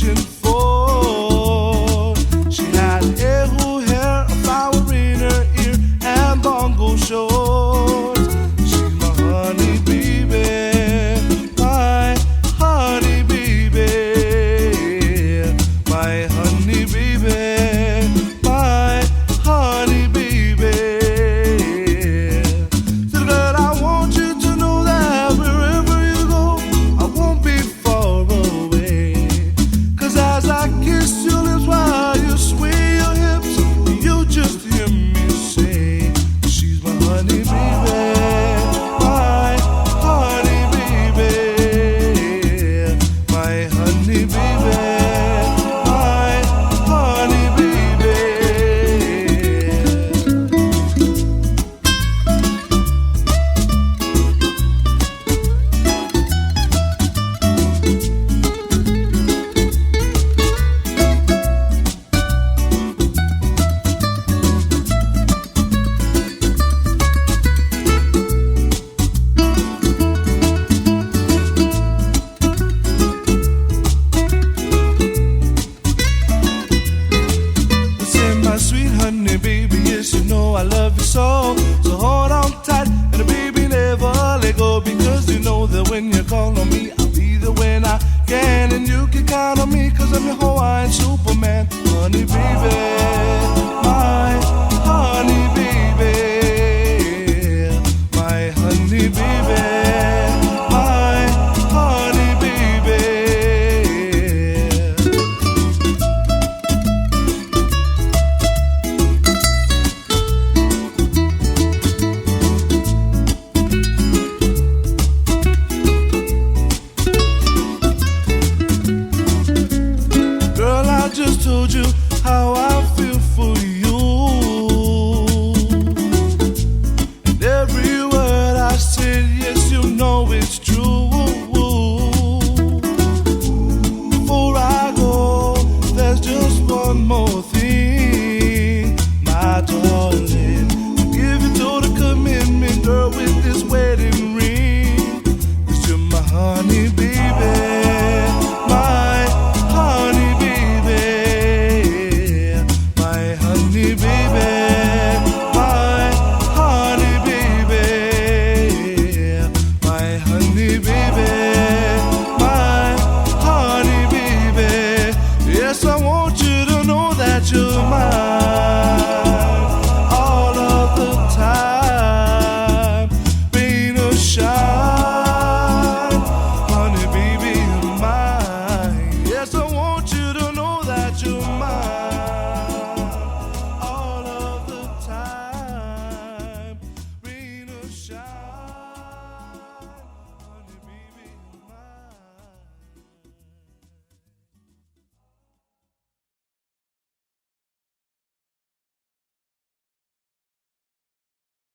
reaching for. She had Ehu hair, a flower in her ear, and bongo shorts. She's my honey baby, my honey baby, my honey baby, my honey baby. So girl, I want you to know that wherever you go, I won't be far away. 'Cause as I kiss your lips while you sway your hips, you just hear me say, she's my honey baby, my honey baby, my honey baby, my honey baby. Listen, my sweet honey baby, yes, you know I love you so. So hold on tight, and baby, never let go. Because you know that when you call on me, I'll be there when I can. And you can count on me, 'cause I'm your Hawaiian Superman. Honey baby, my honey baby, my honey baby, my honey baby. Girl, I just told you how I feel for you, and every word I said, yes, you know it's true. Before I go, there's just one more thing, my darling. Give you total commitment, girl, with this wedding ring. 'Cause you're my honey baby, my honey baby, my honey baby, my honey baby, my honey baby, my honey baby. Yes, I want you to know that you're mine all of the time. Rain or shine, honey baby, you're mine. Yes, I want you to know that you're mine all of the time. Rain or shine.